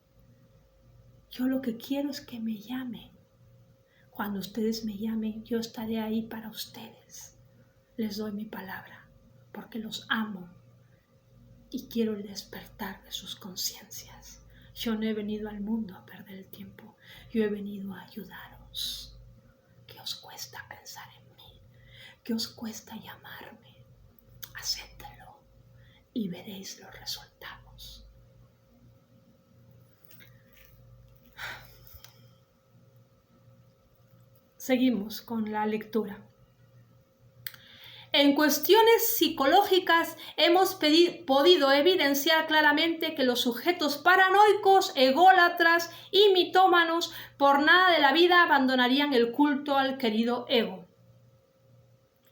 Yo lo que quiero es que me llamen. Cuando ustedes me llamen, yo estaré ahí para ustedes. Les doy mi palabra, porque los amo y quiero el despertar de sus conciencias. Yo no he venido al mundo a perder el tiempo, yo he venido a ayudaros. ¿Qué os cuesta pensar en mí? ¿Qué os cuesta llamarme? Hacedlo y veréis los resultados. Seguimos con la lectura. En cuestiones psicológicas hemos podido evidenciar claramente que los sujetos paranoicos, ególatras y mitómanos por nada de la vida abandonarían el culto al querido ego.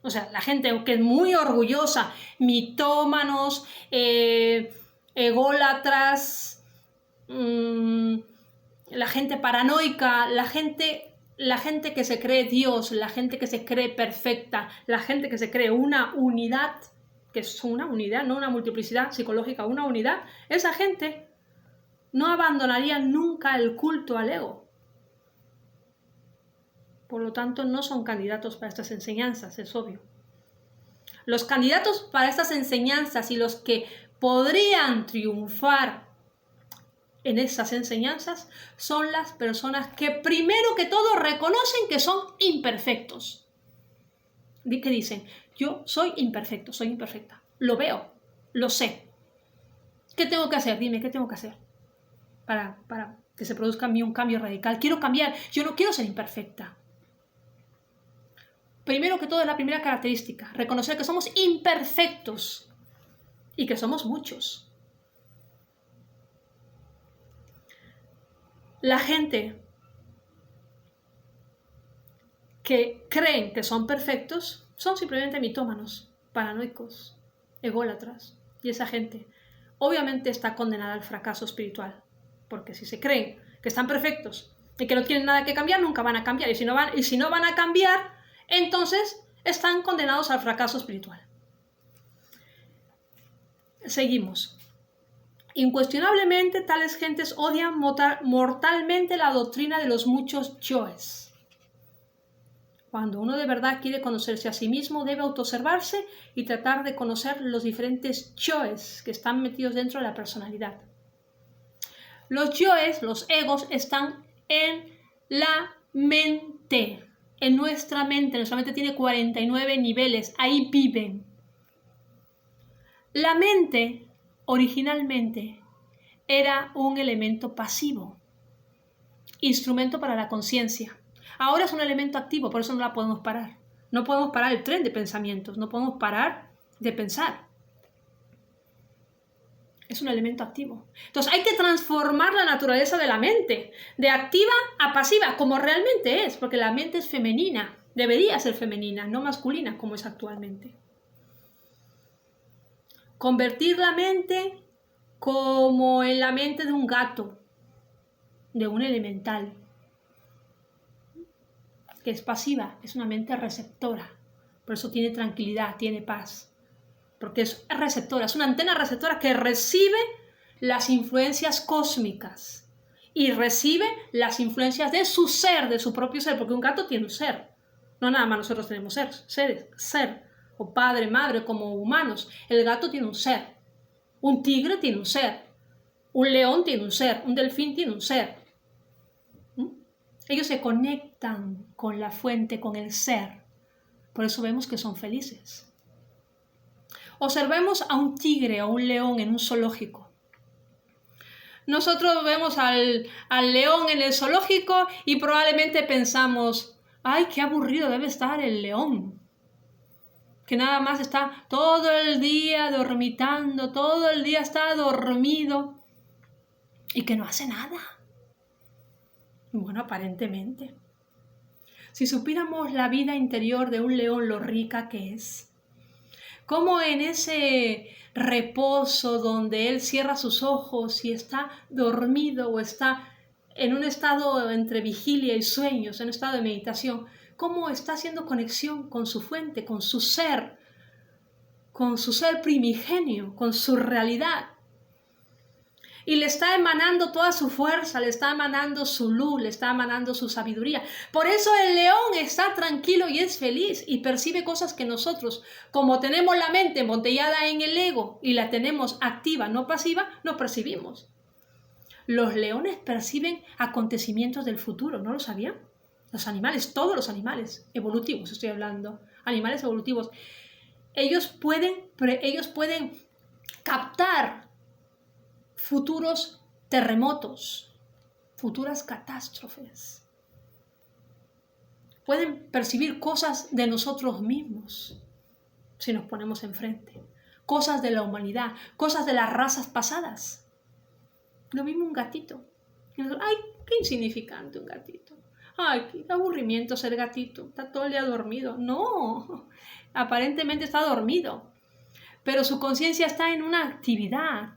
O sea, la gente que es muy orgullosa, mitómanos, ególatras, la gente paranoica, la gente que se cree Dios, la gente que se cree perfecta, la gente que se cree una unidad, que es una unidad, no una multiplicidad psicológica, una unidad, esa gente no abandonaría nunca el culto al ego. Por lo tanto, no son candidatos para estas enseñanzas, es obvio. Los candidatos para estas enseñanzas y los que podrían triunfar en esas enseñanzas son las personas que primero que todo reconocen que son imperfectos. Que dicen: yo soy imperfecto, soy imperfecta. Lo veo, lo sé. ¿Qué tengo que hacer? Dime, ¿qué tengo que hacer para que se produzca en mí un cambio radical? Quiero cambiar, yo no quiero ser imperfecta. primero que todo es la primera característica, reconocer que somos imperfectos y que somos muchos. La gente que creen que son perfectos son simplemente mitómanos, paranoicos, ególatras. Y esa gente obviamente está condenada al fracaso espiritual, porque si se creen que están perfectos y que no tienen nada que cambiar, nunca van a cambiar. Y si no van a cambiar, entonces están condenados al fracaso espiritual. Seguimos. Incuestionablemente, tales gentes odian mortalmente la doctrina de los muchos yoes. Cuando uno de verdad quiere conocerse a sí mismo, debe autoobservarse y tratar de conocer los diferentes yoes que están metidos dentro de la personalidad. Los yoes, los egos, están en la mente, en nuestra mente. Nuestra mente tiene 49 niveles, ahí viven. La mente, originalmente, era un elemento pasivo, instrumento para la conciencia. Ahora es un elemento activo, por eso no la podemos parar. No podemos parar el tren de pensamientos, no podemos parar de pensar. Es un elemento activo. Entonces hay que transformar la naturaleza de la mente, de activa a pasiva, como realmente es, porque la mente es femenina, debería ser femenina, no masculina como es actualmente. Convertir la mente como en la mente de un gato, de un elemental, que es pasiva, es una mente receptora, por eso tiene tranquilidad, tiene paz, porque es receptora, es una antena receptora que recibe las influencias cósmicas y recibe las influencias de su ser, de su propio ser, porque un gato tiene un ser, no nada más nosotros tenemos ser, o padre, madre, como humanos. El gato tiene un ser, un tigre tiene un ser, un león tiene un ser, un delfín tiene un ser. Ellos se conectan con la fuente, con el ser. Por eso vemos que son felices. Observemos a un tigre o un león en un zoológico. Nosotros vemos al león en el zoológico y probablemente pensamos, ¡ay, qué aburrido debe estar el león! Que nada más está todo el día dormitando, todo el día está dormido y que no hace nada. Bueno, aparentemente. Si supiéramos la vida interior de un león, lo rica que es. Cómo en ese reposo donde él cierra sus ojos y está dormido o está en un estado entre vigilia y sueños, en un estado de meditación, cómo está haciendo conexión con su fuente, con su ser primigenio, con su realidad. Y le está emanando toda su fuerza, le está emanando su luz, le está emanando su sabiduría. Por eso el león está tranquilo y es feliz y percibe cosas que nosotros, como tenemos la mente embotellada en el ego y la tenemos activa, no pasiva, no percibimos. Los leones perciben acontecimientos del futuro, ¿no lo sabían? Los animales, todos los animales evolutivos, estoy hablando, animales evolutivos, ellos pueden captar futuros terremotos, futuras catástrofes. Pueden percibir cosas de nosotros mismos si nos ponemos enfrente, cosas de la humanidad, cosas de las razas pasadas. Lo mismo un gatito. ¡Ay, qué insignificante un gatito! ¡Ay, qué aburrimiento ser gatito! Está todo el día dormido. No, aparentemente está dormido, pero su conciencia está en una actividad.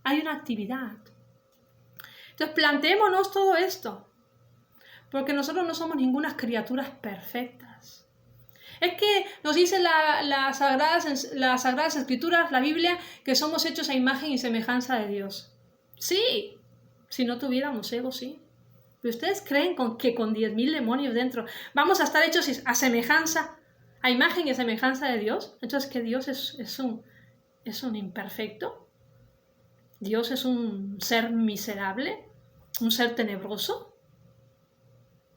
Hay una actividad. Entonces planteémonos todo esto, porque nosotros no somos ninguna criaturas perfectas. Es que nos dice las Sagradas Escrituras, la Biblia, que somos hechos a imagen y semejanza de Dios. Sí, si no tuviéramos ego, sí. Pero ustedes creen que con 10.000 demonios dentro vamos a estar hechos a semejanza, a imagen y semejanza de Dios. Entonces, ¿que Dios es un imperfecto? ¿Dios es un ser miserable? ¿Un ser tenebroso?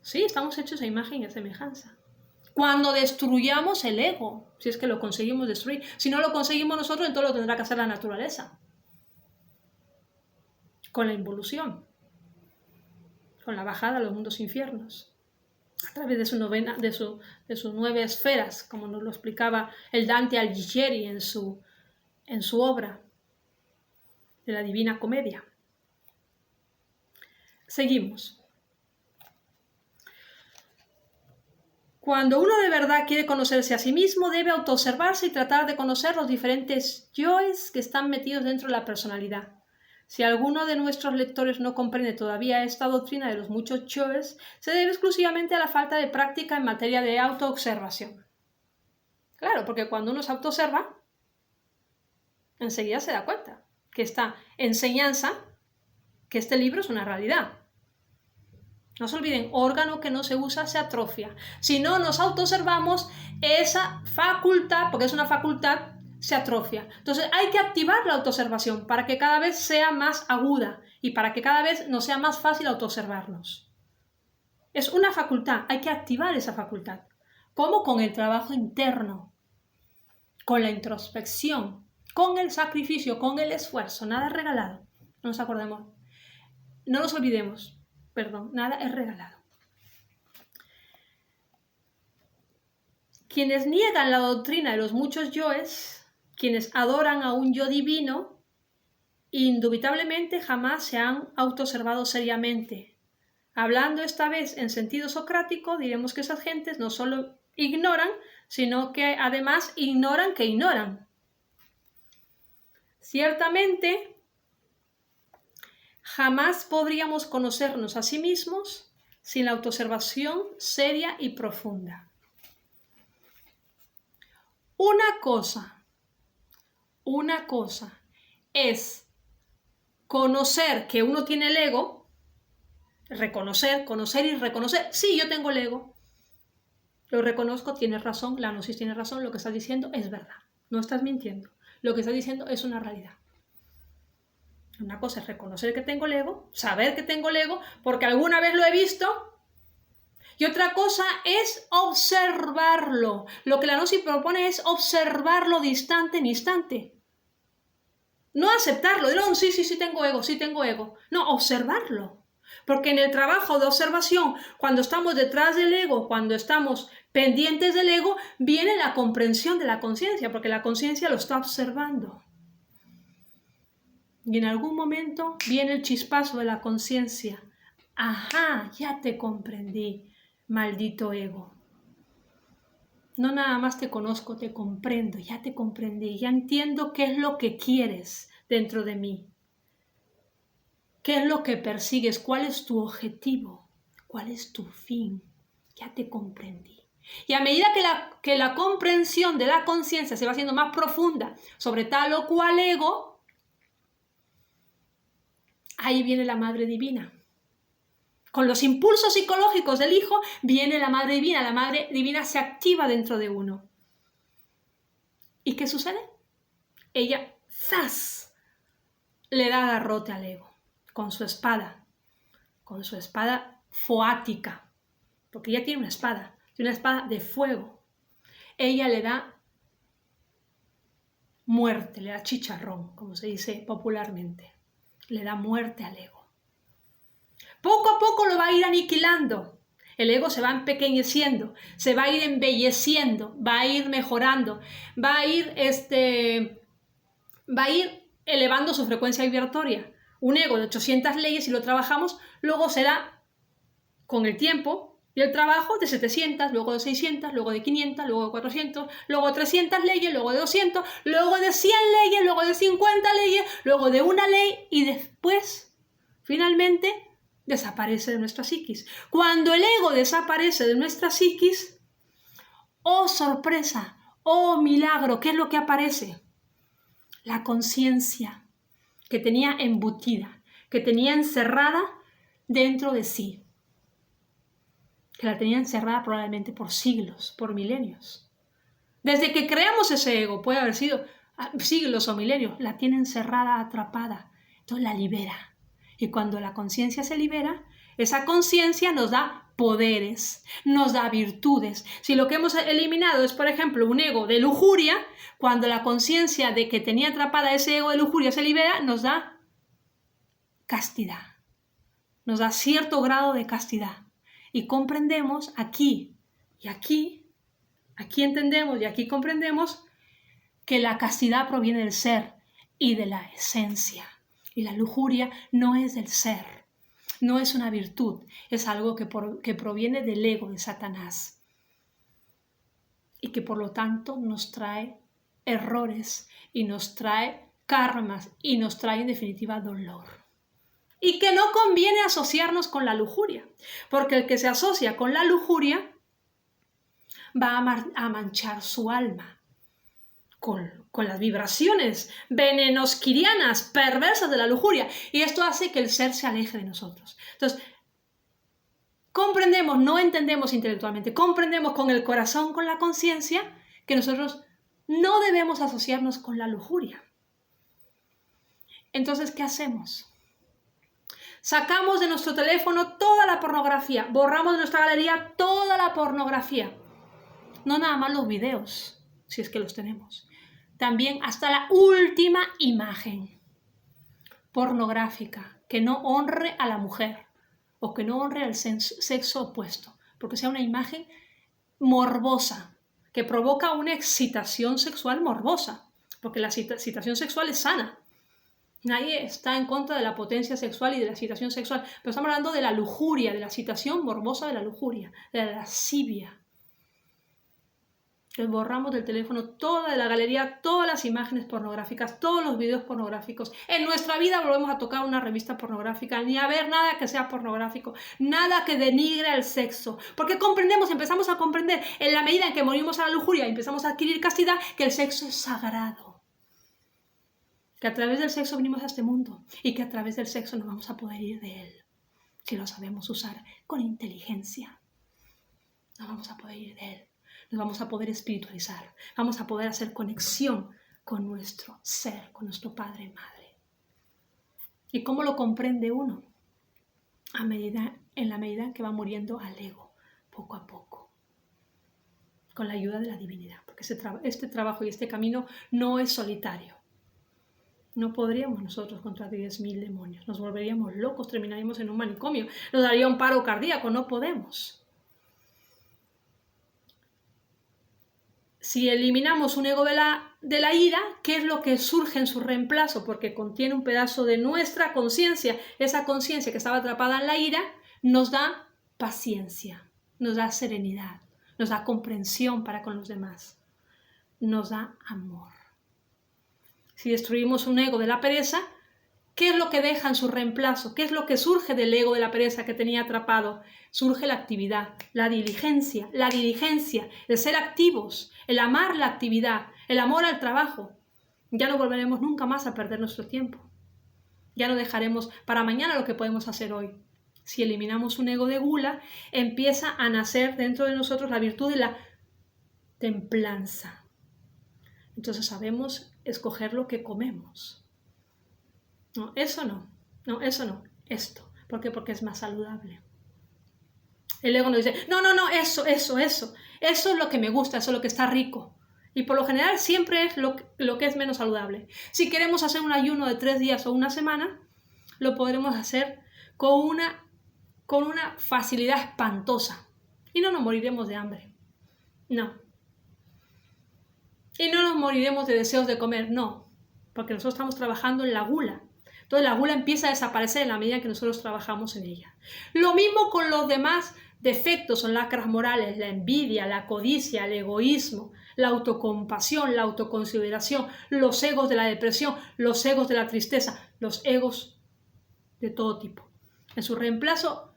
Sí, estamos hechos a imagen y a semejanza. Cuando destruyamos el ego, si es que lo conseguimos destruir. Si no lo conseguimos nosotros, entonces lo tendrá que hacer la naturaleza. Con la involución. Con la bajada a los mundos infiernos. a través de sus 9 esferas, como nos lo explicaba el Dante Alighieri en su obra de la Divina Comedia. Seguimos. Cuando uno de verdad quiere conocerse a sí mismo, debe autoobservarse y tratar de conocer los diferentes yoes que están metidos dentro de la personalidad. Si alguno de nuestros lectores no comprende todavía esta doctrina de los muchos yoes, se debe exclusivamente a la falta de práctica en materia de autoobservación. Claro, porque cuando uno se autoobserva, enseguida se da cuenta que esta enseñanza, que este libro es una realidad. No se olviden, órgano que no se usa se atrofia. Si no nos autoobservamos, esa facultad, porque es una facultad, se atrofia. Entonces hay que activar la autoobservación para que cada vez sea más aguda y para que cada vez nos sea más fácil autoobservarnos. Es una facultad, hay que activar esa facultad. ¿Cómo? Con el trabajo interno, con la introspección, con el sacrificio, con el esfuerzo. Nada es regalado. No nos acordemos. No nos olvidemos. Perdón, nada es regalado. Quienes niegan la doctrina de los muchos yoes, quienes adoran a un yo divino, indubitablemente jamás se han autoobservado seriamente. Hablando esta vez en sentido socrático, diremos que esas gentes no solo ignoran, sino que además ignoran que ignoran. Ciertamente, jamás podríamos conocernos a sí mismos sin la autoobservación seria y profunda. Una cosa es conocer que uno tiene el ego, conocer y reconocer. Sí, yo tengo el ego. Lo reconozco, tienes razón, la gnosis tiene razón, lo que estás diciendo es verdad. No estás mintiendo. Lo que estás diciendo es una realidad. Una cosa es reconocer que tengo el ego, saber que tengo el ego, porque alguna vez lo he visto. Y otra cosa es observarlo. Lo que la gnosis propone es observarlo de instante en instante. No aceptarlo, no, sí tengo ego. No, observarlo. Porque en el trabajo de observación, cuando estamos detrás del ego, cuando estamos pendientes del ego, viene la comprensión de la conciencia, porque la conciencia lo está observando. Y en algún momento viene el chispazo de la conciencia. Ajá, ya te comprendí, maldito ego. No nada más te conozco, te comprendo, ya te comprendí, ya entiendo qué es lo que quieres dentro de mí. ¿Qué es lo que persigues? ¿Cuál es tu objetivo? ¿Cuál es tu fin? Ya te comprendí. Y a medida que la comprensión de la conciencia se va haciendo más profunda sobre tal o cual ego, ahí viene la Madre Divina. Con los impulsos psicológicos del hijo viene la Madre Divina. La Madre Divina se activa dentro de uno. ¿Y qué sucede? Ella, ¡zas!, le da garrote al ego con su espada foática, porque ella tiene una espada de fuego. Ella le da muerte, le da chicharrón, como se dice popularmente. Le da muerte al ego. Poco a poco lo va a ir aniquilando. El ego se va empequeñeciendo, se va a ir embelleciendo, va a ir mejorando, va a ir elevando su frecuencia vibratoria. Un ego de 800 leyes, si lo trabajamos, luego será, con el tiempo y el trabajo, de 700, luego de 600, luego de 500, luego de 400, luego de 300 leyes, luego de 200, luego de 100 leyes, luego de 50 leyes, luego de una ley y después, finalmente, desaparece de nuestra psiquis. Cuando el ego desaparece de nuestra psiquis, ¡oh sorpresa! ¡Oh milagro! ¿Qué es lo que aparece? La conciencia que tenía embutida, que tenía encerrada dentro de sí, que la tenía encerrada probablemente por siglos, por milenios. Desde que creamos ese ego, puede haber sido siglos o milenios, la tiene encerrada, atrapada, entonces la libera. Y cuando la conciencia se libera, esa conciencia nos da poderes, nos da virtudes. Si lo que hemos eliminado es, por ejemplo, un ego de lujuria, cuando la conciencia de que tenía atrapada ese ego de lujuria se libera, nos da castidad, nos da cierto grado de castidad. y comprendemos aquí y aquí entendemos y aquí comprendemos que la castidad proviene del ser y de la esencia. Y la lujuria no es del ser, no es una virtud, es algo que proviene del ego de Satanás. Y que por lo tanto nos trae errores y nos trae karmas y nos trae en definitiva dolor. Y que no conviene asociarnos con la lujuria, porque el que se asocia con la lujuria va a manchar su alma con las vibraciones venenosquirianas, perversas de la lujuria, y esto hace que el ser se aleje de nosotros. Entonces, comprendemos, no entendemos intelectualmente, comprendemos con el corazón, con la conciencia, que nosotros no debemos asociarnos con la lujuria. Entonces, ¿qué hacemos? Sacamos de nuestro teléfono toda la pornografía, borramos de nuestra galería toda la pornografía. No nada más los videos, si es que los tenemos. También hasta la última imagen pornográfica que no honre a la mujer o que no honre al sexo opuesto, porque sea una imagen morbosa, que provoca una excitación sexual morbosa, porque la excitación sexual es sana. Nadie está en contra de la potencia sexual y de la excitación sexual, pero estamos hablando de la lujuria, de la excitación morbosa de la lujuria, de la lascivia. Les borramos del teléfono toda de la galería, todas las imágenes pornográficas, todos los videos pornográficos. En nuestra vida volvemos a tocar una revista pornográfica, ni a ver nada que sea pornográfico, nada que denigre el sexo. Porque comprendemos, empezamos a comprender, en la medida en que morimos a la lujuria y empezamos a adquirir castidad, que el sexo es sagrado. Que a través del sexo venimos a este mundo y que a través del sexo nos vamos a poder ir de él. Si lo sabemos usar con inteligencia, nos vamos a poder ir de él. Nos vamos a poder espiritualizar, vamos a poder hacer conexión con nuestro ser, con nuestro padre y madre. ¿Y cómo lo comprende uno? En la medida en que va muriendo al ego, poco a poco, con la ayuda de la divinidad, porque este trabajo y este camino no es solitario. No podríamos nosotros contra 10.000 demonios, nos volveríamos locos, terminaríamos en un manicomio, nos daría un paro cardíaco, no podemos. Si eliminamos un ego de la ira, ¿qué es lo que surge en su reemplazo? Porque contiene un pedazo de nuestra conciencia. Esa conciencia que estaba atrapada en la ira nos da paciencia, nos da serenidad, nos da comprensión para con los demás, nos da amor. Si destruimos un ego de la pereza, ¿qué es lo que deja en su reemplazo? ¿Qué es lo que surge del ego de la pereza que tenía atrapado? Surge la actividad, la diligencia, el ser activos, el amar la actividad, el amor al trabajo. Ya no volveremos nunca más a perder nuestro tiempo. Ya no dejaremos para mañana lo que podemos hacer hoy. Si eliminamos un ego de gula, empieza a nacer dentro de nosotros la virtud de la templanza. Entonces sabemos escoger lo que comemos. No, eso no, esto. ¿Por qué? Porque es más saludable. El ego nos dice, no, eso es lo que me gusta, eso es lo que está rico. Y por lo general siempre es lo que es menos saludable. Si queremos hacer un ayuno de 3 días o una semana, lo podremos hacer con una facilidad espantosa. Y no nos moriremos de hambre. No. Y no nos moriremos de deseos de comer, no. Porque nosotros estamos trabajando en la gula. Entonces la gula empieza a desaparecer en la medida que nosotros trabajamos en ella. Lo mismo con los demás defectos o lacras morales, la envidia, la codicia, el egoísmo, la autocompasión, la autoconsideración, los egos de la depresión, los egos de la tristeza, los egos de todo tipo. En su reemplazo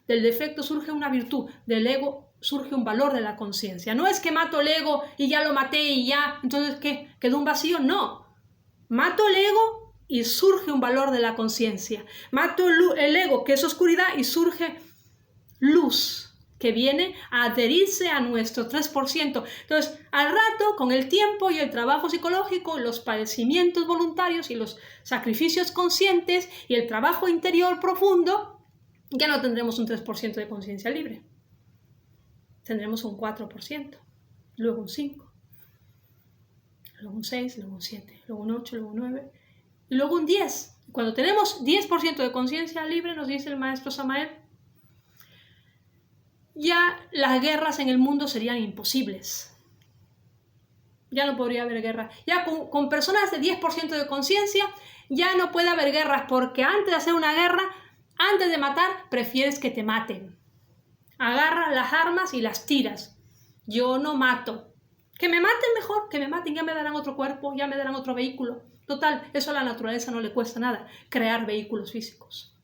del defecto surge una virtud, del ego surge un valor de la conciencia. No es que mato el ego y ya lo maté y ya, entonces ¿qué? ¿Quedó un vacío? No. Mato el ego y surge un valor de la conciencia. Mato el ego, que es oscuridad, y surge luz, que viene a adherirse a nuestro 3%. Entonces, al rato, con el tiempo y el trabajo psicológico, los padecimientos voluntarios y los sacrificios conscientes y el trabajo interior profundo, ya no tendremos un 3% de conciencia libre. Tendremos un 4%, luego un 5%, luego un 6%, luego un 7%, luego un 8%, luego un 9%, y luego un 10%. Cuando tenemos 10% de conciencia libre, nos dice el maestro Samael, ya las guerras en el mundo serían imposibles. Ya no podría haber guerra. Ya con personas de 10% de conciencia ya no puede haber guerras, porque antes de hacer una guerra, antes de matar, prefieres que te maten. Agarras las armas y las tiras. Yo no mato. Que me maten mejor, que me maten, ya me darán otro cuerpo, ya me darán otro vehículo. Total, eso a la naturaleza no le cuesta nada, crear vehículos físicos.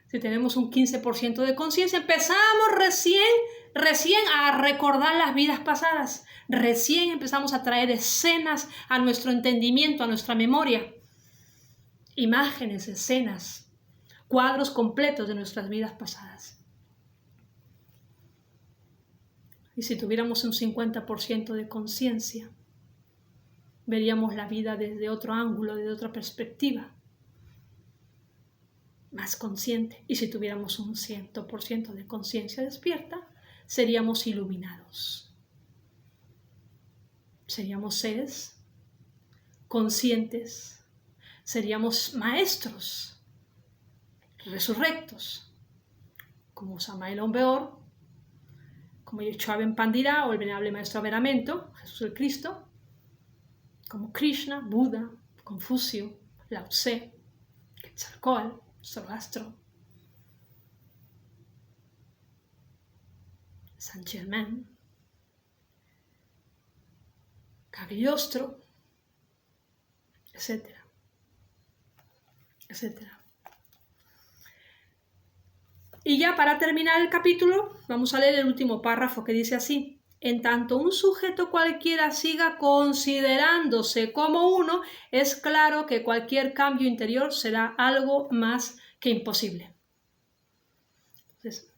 Si tenemos un 15% de conciencia, empezamos recién a recordar las vidas pasadas. Recién empezamos a traer escenas a nuestro entendimiento, a nuestra memoria. Imágenes, escenas, cuadros completos de nuestras vidas pasadas. Y si tuviéramos un 50% de conciencia, veríamos la vida desde otro ángulo, desde otra perspectiva, más consciente. Y si tuviéramos un 100% de conciencia despierta, seríamos iluminados. Seríamos seres conscientes, seríamos maestros resurrectos, como Samael Aun Weor, como Yeshua Ben Pandira o el venerable maestro Averamento, Jesús el Cristo, como Krishna, Buda, Confucio, Lao Tse, Quetzalcóatl, Zoroastro, Saint Germain, Cagliostro, etcétera, etcétera. Y ya para terminar el capítulo, vamos a leer el último párrafo que dice así: en tanto un sujeto cualquiera siga considerándose como uno, es claro que cualquier cambio interior será algo más que imposible. Entonces,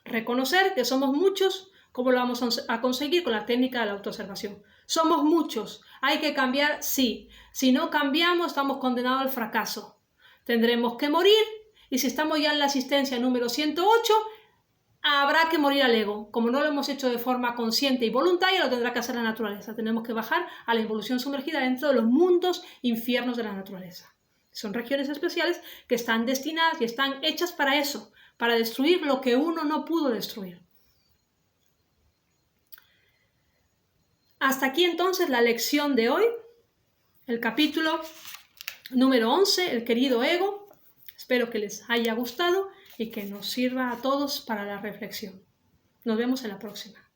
reconocer que somos muchos, ¿cómo lo vamos a conseguir? Con la técnica de la autoobservación. Somos muchos, hay que cambiar, sí. Si no cambiamos, estamos condenados al fracaso. Tendremos que morir, y si estamos ya en la asistencia número 108, habrá que morir al ego. Como no lo hemos hecho de forma consciente y voluntaria, lo tendrá que hacer la naturaleza. Tenemos que bajar a la involución sumergida dentro de los mundos infiernos de la naturaleza. Son regiones especiales que están destinadas y están hechas para eso, para destruir lo que uno no pudo destruir. Hasta aquí entonces la lección de hoy, el capítulo número 11, el querido ego. Espero que les haya gustado y que nos sirva a todos para la reflexión. Nos vemos en la próxima.